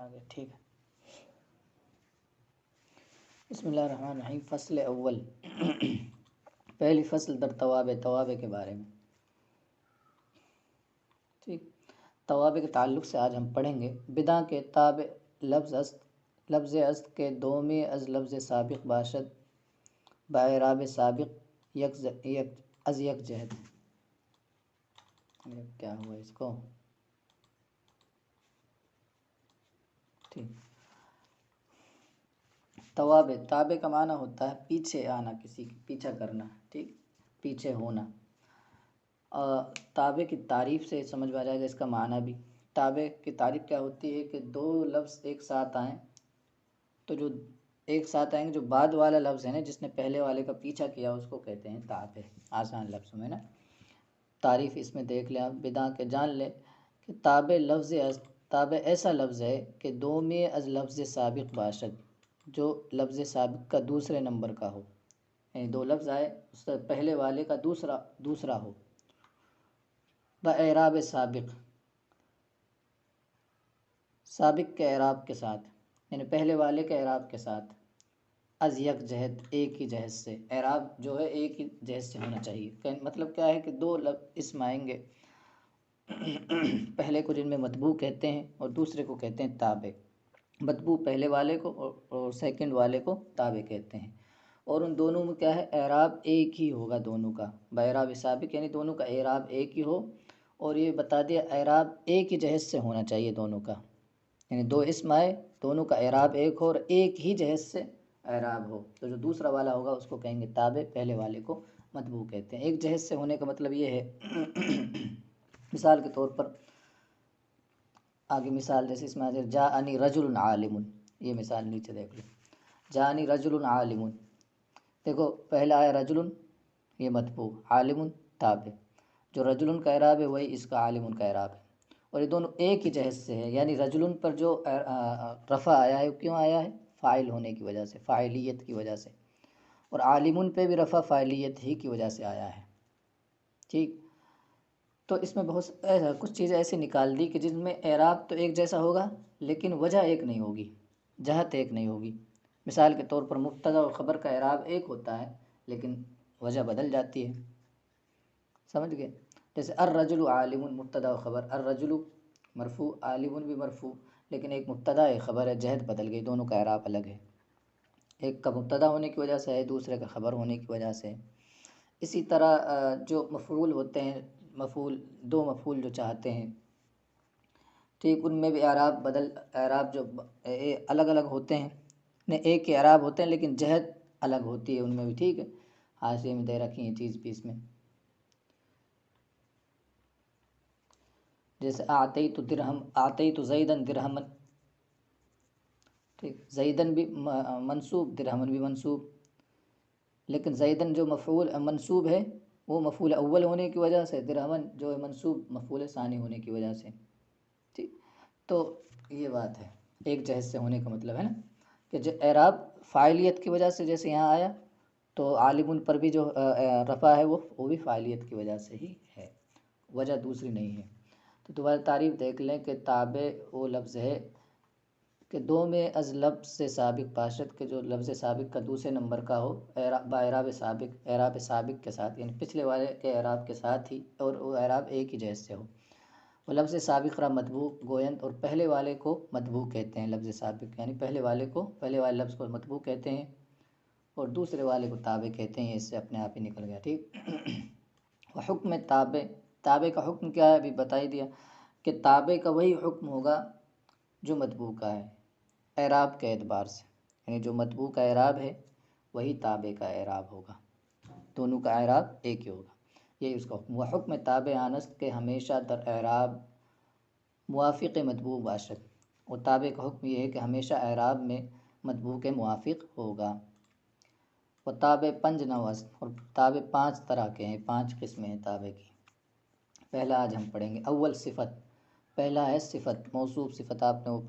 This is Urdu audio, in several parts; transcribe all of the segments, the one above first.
آگے ٹھیک ہے۔ بسم اللہ الرحمن الرحیم۔ فصل اول پہلی فصل در توابع کے بارے میں۔ ٹھیک، توابع کے تعلق سے آج ہم پڑھیں گے۔ بدا کے تابع لفظ است کے دومی از لفظ سابق باشد با اعراب سابق از یک جہت۔ کیا ہوا اس کو؟ ٹھیک، توابع، تابع کا معنی ہوتا ہے پیچھے آنا، کسی کی پیچھا کرنا، ٹھیک، پیچھے ہونا۔ تابع کی تعریف سے سمجھ میں آ جائے گا اس کا معنی بھی۔ تابع کی تعریف کیا ہوتی ہے کہ دو لفظ ایک ساتھ آئیں تو جو ایک ساتھ آئیں گے، جو بعد والا لفظ ہے نا جس نے پہلے والے کا پیچھا کیا اس کو کہتے ہیں تابع، آسان لفظوں میں نا۔ تعریف اس میں دیکھ لیں آپ، بدا کے جان لیں کہ تابع ایسا لفظ ہے کہ دومی از لفظ سابق باشد، جو لفظ سابق کا دوسرے نمبر کا ہو، یعنی دو لفظ آئے اس سے پہلے والے کا دوسرا ہو۔ با اعراب سابق کے اعراب کے ساتھ، یعنی پہلے والے کے اعراب کے ساتھ، از یک جہت، ایک ہی جہت سے۔ اعراب جو ہے ایک ہی جہت سے ہونا چاہیے۔ مطلب کیا ہے کہ دو اسم آئیں گے، پہلے کو جن میں مطبوع کہتے ہیں اور دوسرے کو کہتے ہیں تابع۔ مطبوع پہلے والے کو اور سیکنڈ والے کو تابع کہتے ہیں، اور ان دونوں میں کیا ہے، اعراب ایک ہی ہوگا دونوں کا، با اعراب سابق، یعنی دونوں کا اعراب ایک ہی ہو۔ اور یہ بتا دیا اعراب ایک ہی جہت سے ہونا چاہیے دونوں کا، یعنی دو اسم آئے، دونوں کا اعراب ایک ہو اور ایک ہی جہت سے اعراب ہو، تو جو دوسرا والا ہوگا اس کو کہیں گے تابع، پہلے والے کو مطبوع کہتے ہیں۔ ایک جہت سے ہونے کا مطلب یہ ہے، مثال کے طور پر آگے مثال جیسے اس میں جاءنی رجل عالم، یہ مثال نیچے دیکھ لیں، جاءنی رجل عالم، دیکھو پہلا آیا رجل، یہ مطبوع، عالم تابع، جو رجل کا اعراب ہے وہی اس کا عالم کا اعراب ہے، اور یہ دونوں ایک ہی جہت سے ہے۔ یعنی رجل پر جو رفع آیا ہے کیوں آیا ہے؟ فاعل ہونے کی وجہ سے، فاعلیت کی وجہ سے، اور عالم پہ بھی رفع فاعلیت ہی کی وجہ سے آیا ہے۔ ٹھیک، تو اس میں بہت کچھ چیزیں ایسی نکال دی کہ جن میں اعراب تو ایک جیسا ہوگا لیکن وجہ ایک نہیں ہوگی، جہت ایک نہیں ہوگی۔ مثال کے طور پر مبتدا اور خبر کا اعراب ایک ہوتا ہے لیکن وجہ بدل جاتی ہے، سمجھ گئے؟ جیسے الرجل عالم، مبتدا و خبر، الرجل مرفوع، عالم بھی مرفوع، لیکن ایک مبتدا ایک خبر ہے، جہت بدل گئی، دونوں کا اعراب الگ ہے، ایک کا مبتدا ہونے کی وجہ سے ہے، دوسرے کا خبر ہونے کی وجہ سے۔ اسی طرح جو مفعول ہوتے ہیں، دو مفعول جو چاہتے ہیں، ٹھیک، ان میں بھی اعراب جو الگ الگ ہوتے ہیں، ایک کے اعراب ہوتے ہیں لیکن جہت الگ ہوتی ہے ان میں بھی، ٹھیک ہے، حاشیے میں دے رکھی ہیں چیز بھی اس میں۔ جیسے اعطیت درہم، اعطیت زیدن درہمن، ٹھیک، زیدن بھی منصوب، درہمن بھی منصوب، لیکن زیدن جو مفعول منصوب ہے وہ مفعول اول ہونے کی وجہ سے، درہمن جو ہے منصوب مفعول ثانی ہونے کی وجہ سے، ٹھیک۔ تو یہ بات ہے، ایک جہت سے ہونے کا مطلب ہے نا کہ جو اعراب فاعلیت کی وجہ سے جیسے یہاں آیا، تو عالم پر بھی جو رفع ہے وہ بھی فاعلیت کی وجہ سے ہی ہے، وجہ دوسری نہیں ہے۔ تو دوبارہ تعریف دیکھ لیں کہ تابع وہ لفظ ہے کہ دو میں از لفظ سے سابق باشد، کے جو لفظ سابق کا دوسرے نمبر کا ہو، با اعراب سابق، اعراب سابق کے ساتھ، یعنی پچھلے والے کے اعراب کے ساتھ ہی، اور وہ اعراب ایک ہی جہت سے ہو۔ وہ لفظ سابق را مطبوع گویند، اور پہلے والے کو مطبوع کہتے ہیں، لفظ سابق یعنی پہلے والے لفظ کو مطبوع کہتے ہیں اور دوسرے والے کو تابع کہتے ہیں، اس سے اپنے آپ ہی نکل گیا، ٹھیک۔ وہ حکم تابع کا حکم کیا ہے ابھی بتا ہی دیا کہ تابع کا وہی حکم ہوگا جو مطبوع کا ہے، اعراب کے اعتبار سے، یعنی جو مطبوع کا اعراب ہے وہی تابع کا اعراب ہوگا، دونوں کا اعراب ایک ہی ہوگا، یہی اس کا حکم۔ وہ حکم تابع آنست کے ہمیشہ در اعراب موافق مطبوع باشد، اور تابع کا حکم یہ ہے کہ ہمیشہ اعراب میں مطبوع کے موافق ہوگا۔ وہ تابع پنج نوع است، اور تابع 5 طرح کے ہیں، 5 قسمیں ہیں تابع کی۔ پہلا آج ہم پڑھیں گے، اول صفت، پہلا ہے صفت، موصوف صفت، آپ نے وہ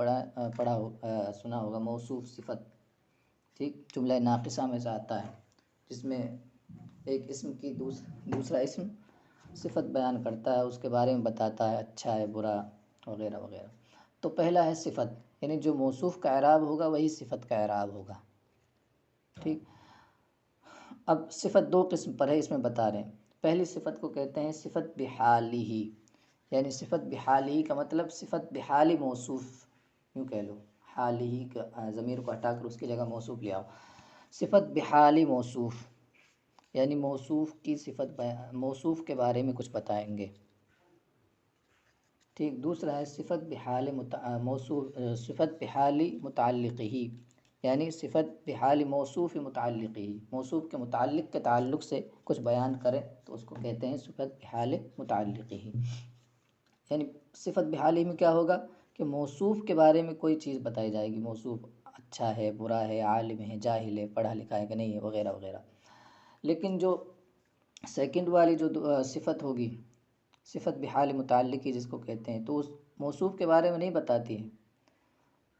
سنا ہوگا، موصوف صفت، ٹھیک، جملہ ناقصہ میں سے آتا ہے، جس میں ایک اسم کی دوسرا اسم صفت بیان کرتا ہے، اس کے بارے میں بتاتا ہے، اچھا ہے برا وغیرہ وغیرہ۔ تو پہلا ہے صفت، یعنی جو موصوف کا اعراب ہوگا وہی صفت کا اعراب ہوگا، ٹھیک۔ اب صفت دو قسم پر ہے، اس میں بتا رہے ہیں۔ پہلی صفت کو کہتے ہیں صفت بحالہ، یعنی صفت بحالہ کا مطلب صفت بحال موصوف، یوں کہہ لو، حالہ کا ضمیر کو ہٹا کر اس کی جگہ موصوف لے آؤ۔ صفت بحال موصوف یعنی موصوف کی صفت، موصوف کے بارے میں کچھ بتائیں گے، ٹھیک۔ دوسرا ہے صفت بحال موصوف، صفت بحال متعلقہ، یعنی صفت بحال موصوف متعلقہ، موصوف کے متعلق کے تعلق سے کچھ بیان کرے تو اس کو کہتے ہیں صفت بحال متعلقہ۔ یعنی صفت بحالی میں کیا ہوگا کہ موصوف کے بارے میں کوئی چیز بتائی جائے گی، موصوف اچھا ہے، برا ہے، عالم ہے، جاہل ہے، پڑھا لکھا ہے کہ نہیں ہے، وغیرہ وغیرہ۔ لیکن جو سیکنڈ والی جو صفت ہوگی، صفت بحال متعلقی جس کو کہتے ہیں، تو اس موصوف کے بارے میں نہیں بتاتی ہے،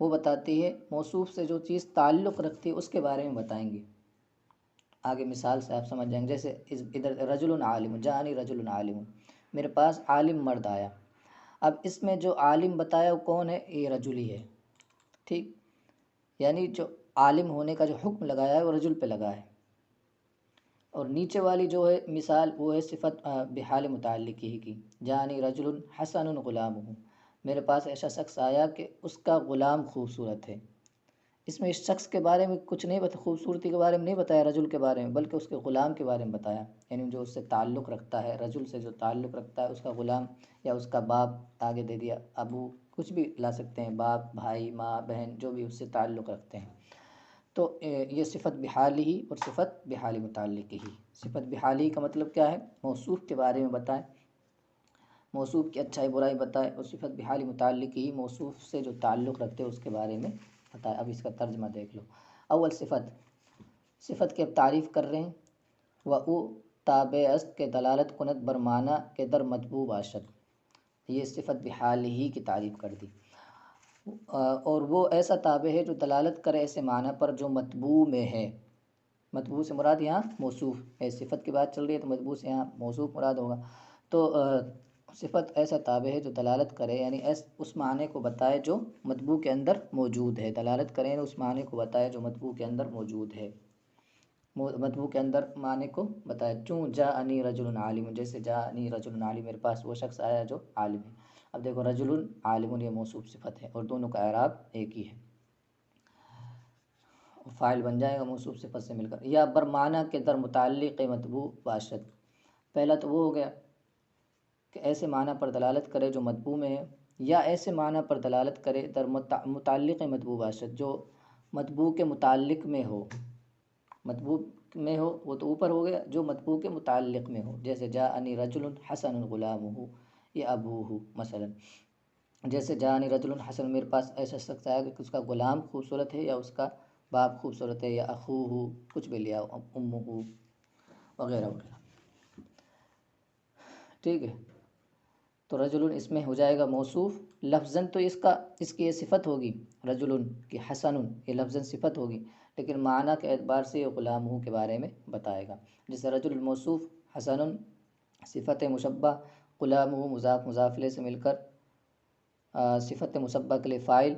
وہ بتاتی ہے موصوف سے جو چیز تعلق رکھتی ہے اس کے بارے میں بتائیں گے۔ آگے مثال سے آپ سمجھ جائیں گے، جیسے ادھر رجل عالم، جانی رجل عالم، میرے پاس عالم مرد آیا۔ اب اس میں جو عالم بتایا وہ کون ہے؟ یہ رجل ہی ہے، ٹھیک۔ یعنی جو عالم ہونے کا جو حکم لگایا ہے وہ رجل پہ لگا ہے۔ اور نیچے والی جو ہے مثال وہ ہے صفت بحال متعلقہ ہی کی، جانی رجل حسن غلامہ، میرے پاس ایسا شخص آیا کہ اس کا غلام خوبصورت ہے۔ اس میں اس شخص کے بارے میں کچھ نہیں بتا، خوبصورتی کے بارے میں نہیں بتایا رجل کے بارے میں، بلکہ اس کے غلام کے بارے میں بتایا، یعنی جو اس سے تعلق رکھتا ہے، رجل سے جو تعلق رکھتا ہے، اس کا غلام یا اس کا باپ، آگے دے دیا ابو، کچھ بھی لا سکتے ہیں، باپ، بھائی، ماں، بہن، جو بھی اس سے تعلق رکھتے ہیں۔ تو یہ صفت بحال ہی اور صفت بحال متعلق ہی۔ صفت بحال ہی کا مطلب کیا ہے؟ موصوف کے بارے میں بتائیں، موصوف کی اچھائی برائی بتائے، اور صفت بحال متعلق ہی موصوف سے جو تعلق رکھتے ہیں اس کے بارے میں بتائے۔ اب اس کا ترجمہ دیکھ لو۔ اول صفت کی اب تعریف کر رہے ہیں۔ وَأُ تابع است کے دلالت کند بر معنی کے در مطبوع باشد، یہ صفت بحال ہی کی تعریف کر دی۔ اور وہ ایسا تابع ہے جو دلالت کرے ایسے معنی پر جو مطبوع میں ہے۔ مطبوع سے مراد یہاں موصوف ہے، صفت کی بات چل رہی ہے تو مطبوع سے یہاں موصوف مراد ہوگا۔ تو صفت ایسا تابع ہے جو دلالت کرے، یعنی اس معنی کو بتائے جو مطبوع کے اندر موجود ہے، دلالت کریں اس معنی کو بتائے جو مطبوع کے اندر موجود ہے، مطبوع کے اندر معنی کو بتائے۔ چوں جاءنی رجل عالم، جیسے جاءنی رجل عالم، میرے پاس وہ شخص آیا جو عالم ہے۔ اب دیکھو رجل عالم یہ موصوف صفت ہے اور دونوں کا اعراب ایک ہی ہے، فاعل بن جائے گا موصوف صفت سے مل کر۔ یا بر معنی کے در متعلق مطبوع باشد، پہلا تو وہ ہو گیا کہ ایسے معنی پر دلالت کرے جو مطبوع میں ہے، یا ایسے معنی پر دلالت کرے در متعلق مطبوع باشد، جو مطبوع کے متعلق میں ہو، مطبوع میں ہو وہ تو اوپر ہو گیا، جو مطبوع کے متعلق میں ہو، جیسے جاءنی رجل حسن غلامہ یا ابوہ مثلا، جیسے جاءنی رجل حسن، میرے پاس ایسا شخص آیا کہ اس کا غلام خوبصورت ہے، یا اس کا باپ خوبصورت ہے، یا اخوہ، کچھ بھی لیا، امہ، وغیرہ وغیرہ، ٹھیک ہے۔ تو رجل اس میں ہو جائے گا موصوف لفظاً، تو اس کی یہ صفت ہوگی رجل کی، حسن یہ لفظاً صفت ہوگی، لیکن معنی کے اعتبار سے یہ غلامہ کے بارے میں بتائے گا۔ جیسے رجل الموصوف، حسن صفت مشبہ، غلامہ مضاف مضاف الیہ سے مل کر صفت مشبہ کے لیے فاعل،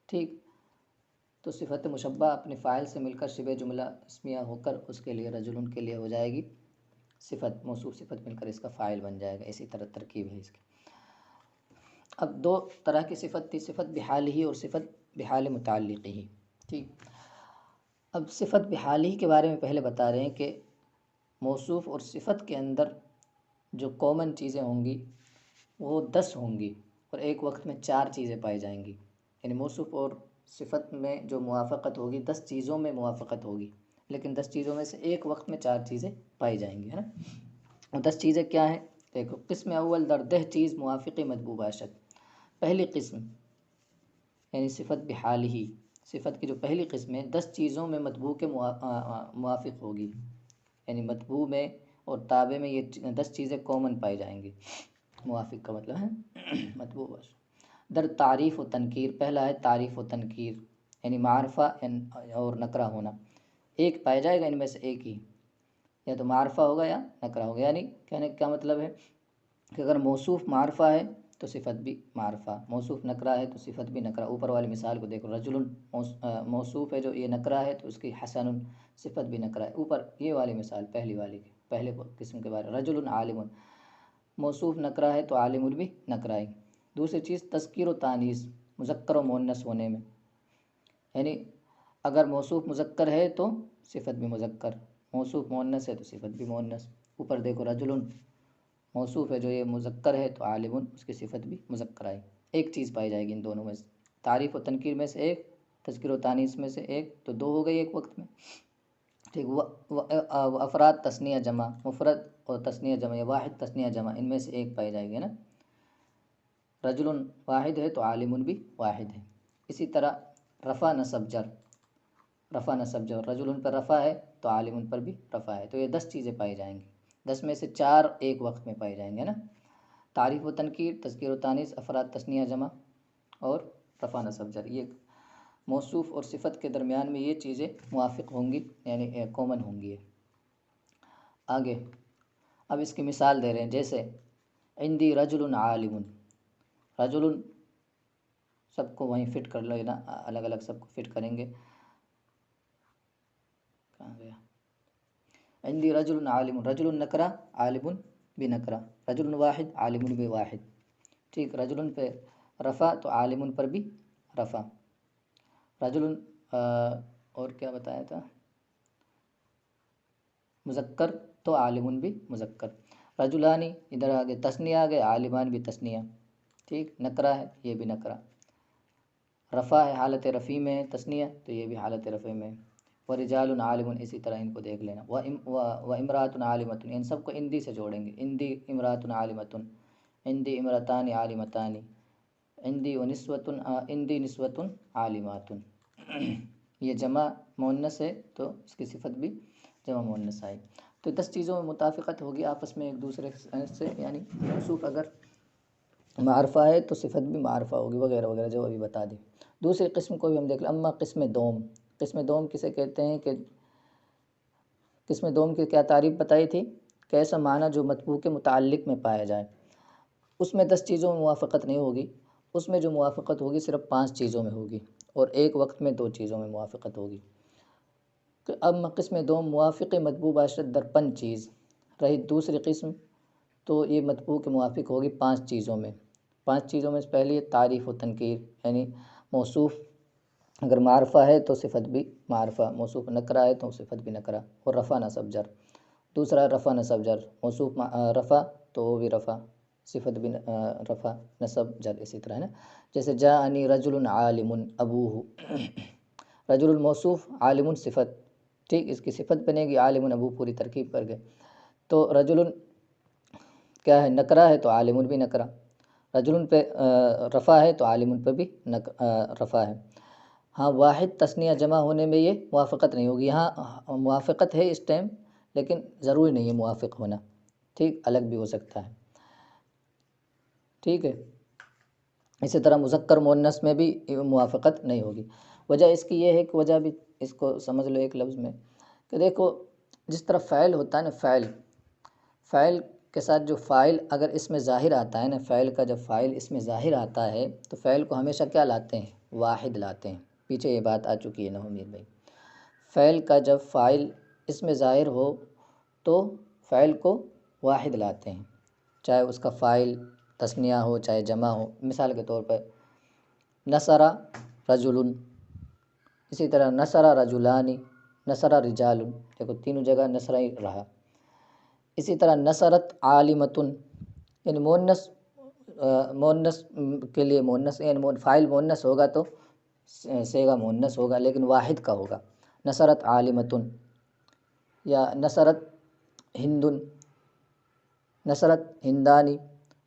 ٹھیک۔ تو صفت مشبہ اپنے فاعل سے مل کر شبہ جملہ اسمیہ ہو کر اس کے لیے رجل کے لیے ہو جائے گی صفت، موصوف صفت مل کر اس کا فاعل بن جائے گا۔ اسی طرح ترکیب ہے اس کی۔ اب دو طرح کی صفت تھی، صفت بحال ہی اور صفت بحال متعلق ہی، ٹھیک۔ اب صفت بحال ہی کے بارے میں پہلے بتا رہے ہیں کہ موصوف اور صفت کے اندر جو کامن چیزیں ہوں گی وہ 10 ہوں گی، اور ایک وقت میں 4 چیزیں پائی جائیں گی، یعنی موصوف اور صفت میں جو موافقت ہوگی 10 چیزوں میں موافقت ہوگی، لیکن 10 چیزوں میں سے ایک وقت میں 4 چیزیں پائی جائیں گی، ہے نا۔ اور 10 چیزیں کیا ہیں؟ دیکھو، قسم اول در 10 چیز موافق مطبوع باشد، پہلی قسم یعنی صفت بحال ہی، صفت کی جو پہلی قسم ہے 10 چیزوں میں مطبوع کے موافق ہوگی، یعنی مطبوع میں اور تابع میں یہ 10 چیزیں کامن پائی جائیں گی۔ موافق کا مطلب ہے مطبوع باشد۔ در تعریف و تنکیر، پہلا ہے تعریف و تنکیر، یعنی معرفہ اور نکرہ ہونا، ایک پایا جائے گا ان میں سے ایک ہی، یا تو معرفہ ہوگا یا نکرہ ہوگا، یعنی کہنے کا کیا مطلب ہے کہ اگر موصوف معرفہ ہے تو صفت بھی معرفہ، موصوف نکرہ ہے تو صفت بھی نکرہ۔ اوپر والی مثال کو دیکھو، رجل موصوف ہے جو یہ نکرہ ہے تو اس کی حسن صفت بھی نکرہ ہے۔ اوپر یہ والی مثال پہلی والی کی، پہلے قسم کے بارے، رجل عالم موصوف نکرہ ہے تو عالم بھی نکرہ ہے۔ دوسری چیز تذکیر و تانیث، مذکر و مؤنث ہونے میں، یعنی اگر موصوف مذکر ہے تو صفت بھی مذکر، موصوف مؤنث ہے تو صفت بھی مؤنث۔ اوپر دیکھو رجل موصوف ہے جو یہ مذکر ہے تو عالم اس کی صفت بھی مذکر آئی۔ ایک چیز پائی جائے گی ان دونوں میں سے، تعریف و تنکیر میں سے ایک، تذکیر و تانیث میں سے ایک، تو دو ہو گئی ایک وقت میں، ٹھیک۔ افراد تثنیہ جمع، مفرد اور تثنیہ جمع یا واحد تثنیہ جمع، ان میں سے ایک پائی جائے گی نا۔ رجل واحد ہے تو عالم بھی واحد ہے۔ اسی طرح رفع نصب جر، رفع نصب جر، رجل پر رفع ہے تو عالم پر بھی رفع ہے، تو یہ 10 چیزیں پائی جائیں گی، 10 میں سے 4 ایک وقت میں پائی جائیں گے نا، تعریف و تنکیر، تذکیر و تانیث، افراد تثنیہ جمع اور رفع نصب جر۔ یہ موصوف اور صفت کے درمیان میں یہ چیزیں موافق ہوں گی، یعنی کامن ہوں گی۔ آگے اب اس کی مثال دے رہے ہیں، جیسے عندی رجل عالم، رجل سب کو وہیں فٹ کر لینا، الگ الگ سب کو فٹ کریں گے۔ کہاں گیا؟ عندی رجل عالم، رجل نکرہ عالم بھی نکرہ، رجل واحد عالم بھی واحد، ٹھیک۔ رجل پہ رفع تو عالم پر بھی رفع، رجل اور کیا بتایا تھا، مذکر تو عالم بھی مذکر، رجلانی ادھر آگے تثنیہ آ گئے، عالمان بھی تثنیہ، ٹھیک۔ نکرہ ہے یہ بھی نکرہ، رفع ہے حالت رفیع میں ہے تثنیہ تو یہ بھی حالت رفع میں ہے، ورجال عالم، اسی طرح ان کو دیکھ لینا، و امرات عالمۃ، ان سب کو اندی سے جوڑیں گے، اندی امرات عالمۃ، اندی امرتان عالمتان، اندی نسوۃ، اندی نسوۃ عالمات۔ یہ جمع مؤنث ہے تو اس کی صفت بھی جمع مؤنث آئی۔ تو 10 چیزوں میں مطابقت ہوگی آپس میں ایک دوسرے سے، یعنی موصوف اگر معرفہ ہے تو صفت بھی معرفہ ہوگی، وغیرہ وغیرہ جو ابھی بتا دی۔ دوسری قسم کو بھی ہم دیکھ لیں، اما قسم دوم، قسم دوم کسے کہتے ہیں کہ قسم دوم کی کیا تعریف بتائی تھی کہ ایسا معنی جو مطبوع کے متعلق میں پایا جائے، اس میں 10 چیزوں میں موافقت نہیں ہوگی، اس میں جو موافقت ہوگی صرف 5 چیزوں میں ہوگی، اور ایک وقت میں 2 چیزوں میں موافقت ہوگی۔ کہ اب قسم دوم موافق مطبوع باشد در 5 چیز رہی، دوسری قسم تو یہ مطبوع کے موافق ہوگی 5 چیزوں میں۔ 5 چیزوں میں سے پہلی ہے تعریف و تنکیر، یعنی موصوف اگر معرفہ ہے تو صفت بھی معرفہ، موصوف نکرہ ہے تو صفت بھی نکرہ، اور رفع نصب جر۔ دوسرا رفع نصب جر، موصوف رفع تو وہ بھی رفع، صفت بھی رفع نصب جر، اسی طرح ہے نا۔ جیسے جاءنی رجل عالم ابوہ، رجل الموصوف، عالم صفت، ٹھیک، اس کی صفت بنے گی عالم ابو، پوری ترکیب کر کے۔ تو رجل کیا ہے، نکرہ ہے تو عالم بھی نکرہ، رجل پہ رفع ہے تو عالم پہ بھی رفع ہے۔ ہاں واحد تثنیہ جمع ہونے میں یہ موافقت نہیں ہوگی، یہاں موافقت ہے اس ٹائم لیکن ضروری نہیں ہے موافق ہونا، ٹھیک، الگ بھی ہو سکتا ہے، ٹھیک ہے۔ اسی طرح مذکر مؤنث میں بھی موافقت نہیں ہوگی۔ وجہ اس کی یہ ہے کہ وجہ بھی اس کو سمجھ لو ایک لفظ میں، کہ دیکھو جس طرح فعل ہوتا ہے نا، فعل کے ساتھ جو فاعل اگر اس میں ظاہر آتا ہے نا، فعل کا جب فاعل اس میں ظاہر آتا ہے تو فعل کو ہمیشہ کیا لاتے ہیں، واحد لاتے ہیں، پیچھے یہ بات آ چکی ہے نا امید بھائی۔ فعل کا جب فاعل اس میں ظاہر ہو تو فعل کو واحد لاتے ہیں، چاہے اس کا فاعل تثنیہ ہو چاہے جمع ہو۔ مثال کے طور پر نصر رجل، اسی طرح نصر رجلان، نصر رجال، دیکھو تینوں جگہ نصر ہی رہا۔ اسی طرح نصرت عالمۃ، یعنی مؤنث کے لیے مؤنث، یعنی فاعل مؤنث ہوگا تو صیغہ مؤنث ہوگا لیکن واحد کا ہوگا، نصرت عالمۃ، یا نصرت ہند، نصرت ہندانی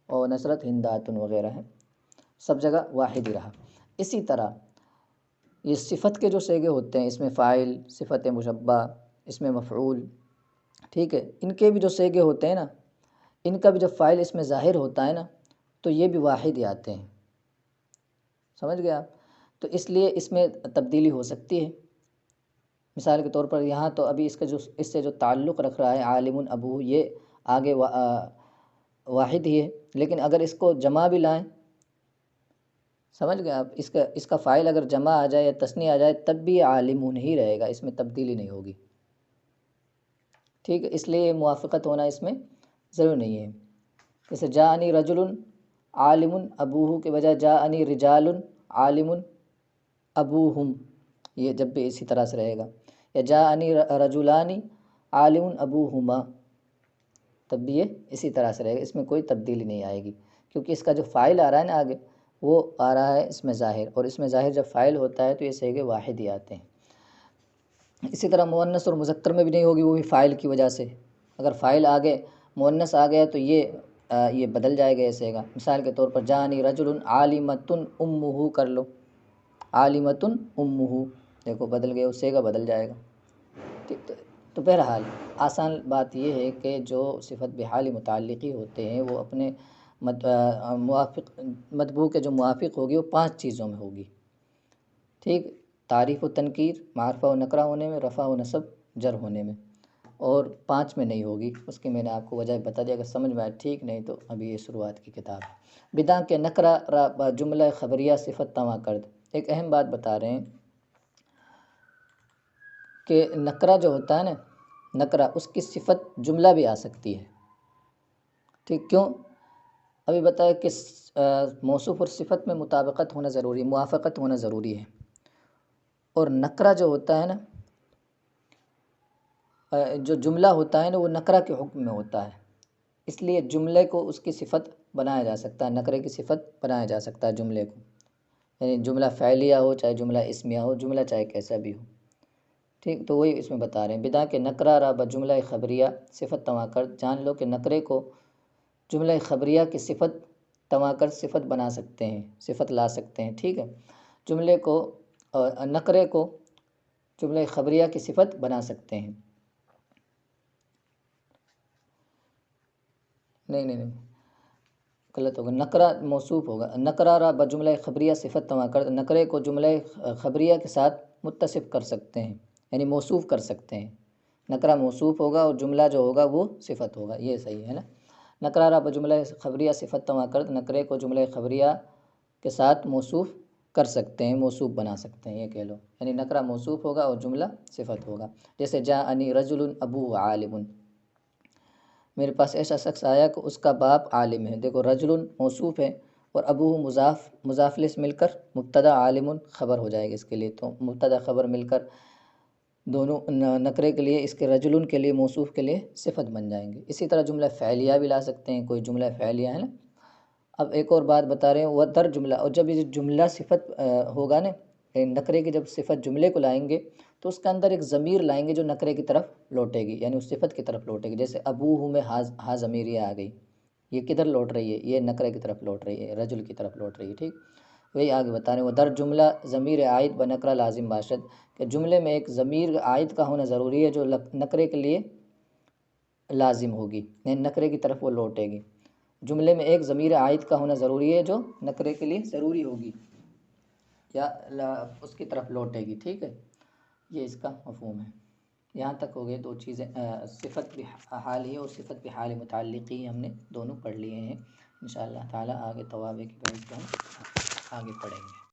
اور نصرت ہندات وغیرہ ہیں، سب جگہ واحد ہی رہا۔ اسی طرح یہ صفت کے جو صیغے ہوتے ہیں، اس میں فاعل، صفت مشبہ، اس میں مفعول، ٹھیک ہے، ان کے بھی جو صیغے ہوتے ہیں نا، ان کا بھی جب فاعل اس میں ظاہر ہوتا ہے نا تو یہ بھی واحد ہی آتے ہیں، سمجھ گئے آپ؟ تو اس لیے اس میں تبدیلی ہو سکتی ہے۔ مثال کے طور پر یہاں تو ابھی اس کا جو اس سے جو تعلق رکھ رہا ہے عالم ابو، یہ آگے واحد ہی ہے، لیکن اگر اس کو جمع بھی لائیں، سمجھ گئے آپ، اس کا فاعل اگر جمع آ جائے یا تثنیہ آ جائے تب بھی عالمون ہی رہے گا، اس میں تبدیلی نہیں ہوگی، ٹھیک ہے، اس لیے موافقت ہونا اس میں ضرور نہیں ہے۔ جیسے جاءنی رجل عالم ابوہ کے بجائے جاءنی رجال عالم ابوہم، یہ جب بھی اسی طرح سے رہے گا، یا جاءنی رجلان عالم ابوہما، تب بھی یہ اسی طرح سے رہے گا، اس میں کوئی تبدیلی نہیں آئے گی، کیونکہ اس کا جو فاعل آ رہا ہے نا آگے وہ آ رہا ہے اس میں ظاہر، اور اس میں ظاہر جب فاعل ہوتا ہے تو یہ صیغے واحد ہی آتے ہیں۔ اسی طرح مؤنث اور مذکر میں بھی نہیں ہوگی، وہ بھی فاعل کی وجہ سے، اگر فاعل آگے مؤنث آ گیا تو یہ بدل جائے گا یہ صیغہ۔ مثال کے طور پر جاءنی رجل عالمۃ امہ کر لو، عالمۃ امہ، دیکھو بدل گیا، وہ صیغہ بدل جائے گا، ٹھیک۔ تو بہرحال آسان بات یہ ہے کہ جو صفت بحال متعلقی ہوتے ہیں وہ اپنے موافق مطبوع کے جو موافق ہوگی وہ 5 چیزوں میں ہوگی، ٹھیک، تعریف و تنکیر، معرفہ و نکرہ ہونے میں، رفع و نصب، جر ہونے میں، اور 5 میں نہیں ہوگی، اس کی میں نے آپ کو وجہ بتا دیا، اگر سمجھ میں آئے ٹھیک، نہیں تو ابھی یہ شروعات کی کتاب ہے۔ بداں کے نکرہ را جملہ خبریہ صفت تواں کرد، ایک اہم بات بتا رہے ہیں کہ نکرہ جو ہوتا ہے نا، نکرہ اس کی صفت جملہ بھی آ سکتی ہے، ٹھیک، کیوں؟ ابھی بتایا کہ موصوف اور صفت میں مطابقت ہونا ضروری، موافقت ہونا ضروری ہے، اور نکرہ جو ہوتا ہے نا، جو جملہ ہوتا ہے نا وہ نکرہ کے حکم میں ہوتا ہے، اس لیے جملے کو اس کی صفت بنایا جا سکتا ہے، نکرے کی صفت بنایا جا سکتا ہے جملے کو، یعنی جملہ فعلیہ ہو چاہے جملہ اسمیہ ہو، جملہ چاہے کیسا بھی ہو، ٹھیک۔ تو وہی اس میں بتا رہے ہیں، بدا کہ نکرہ را بجملہ خبریہ صفت تواں کر، جان لو کہ نکرے کو جملہ خبریہ کی صفت تواں کر صفت بنا سکتے ہیں، صفت لا سکتے ہیں، ٹھیک ہے، جملے کو نکرے کو جملہ خبریہ کی صفت بنا سکتے ہیں، نہیں غلط ہوگا، نکرہ موصوف ہوگا، نکرہ را بجملہ خبریہ صفت تواں کر، نکرے کو جملہ خبریہ کے ساتھ متصف کر سکتے ہیں، یعنی موصوف کر سکتے ہیں، نکرہ موصوف ہوگا اور جملہ جو ہوگا وہ صفت ہوگا، یہ صحیح ہے نا۔ نکرہ را بجملہ خبریہ صفت تواں کر، نکرے کو جملہ خبریہ کے ساتھ موصوف کر سکتے ہیں، موصوف بنا سکتے ہیں، یہ کہہ لو، یعنی نکرہ موصوف ہوگا اور جملہ صفت ہوگا، جیسے جاءنی رجل ابوہ عالم، میرے پاس ایسا شخص آیا کہ اس کا باپ عالم ہے، دیکھو رجل موصوف ہے اور ابوہ مضاف الیہ مل کر مبتدا عالم خبر ہو جائے گا اس کے لیے، تو مبتدا خبر مل کر دونوں نکرے کے لیے، اس کے رجل کے لیے، موصوف کے لیے صفت بن جائیں گے۔ اسی طرح جملہ فعلیہ بھی لا سکتے ہیں، کوئی جملہ فعلیہ ہے نا۔ اب ایک اور بات بتا رہے ہیں، وہ در جملہ، اور جب یہ جملہ صفت ہوگا نا، نکرے کی جب صفت جملے کو لائیں گے تو اس کے اندر ایک ضمیر لائیں گے جو نکرے کی طرف لوٹے گی، یعنی اس صفت کی طرف لوٹے گی، جیسے ابوہ میں ہا ضمیر یہ آ گئی، یہ کدھر لوٹ رہی ہے؟ یہ نکرے کی طرف لوٹ رہی ہے، رجل کی طرف لوٹ رہی ہے، ٹھیک۔ وہی آگے بتا رہے ہیں، وہ در جملہ ضمیر عائد بنکرہ لازم باشد، کہ جملے میں ایک ضمیر عائد کا ہونا ضروری ہے جو نکرے کے لیے لازم ہوگی، یعنی نکرے کی طرف وہ لوٹے گی، جملے میں ایک ضمیر عائد کا ہونا ضروری ہے جو نکرے کے لیے ضروری ہوگی یا اس کی طرف لوٹے گی، ٹھیک ہے، یہ اس کا مفہوم ہے۔ یہاں تک ہو گئے 2 چیزیں، صفت بحال ہی اور صفت بحال متعلقی ہم نے دونوں پڑھ لیے ہیں، انشاءاللہ تعالی آگے توابع کی بحث کو ہم آگے پڑھیں گے۔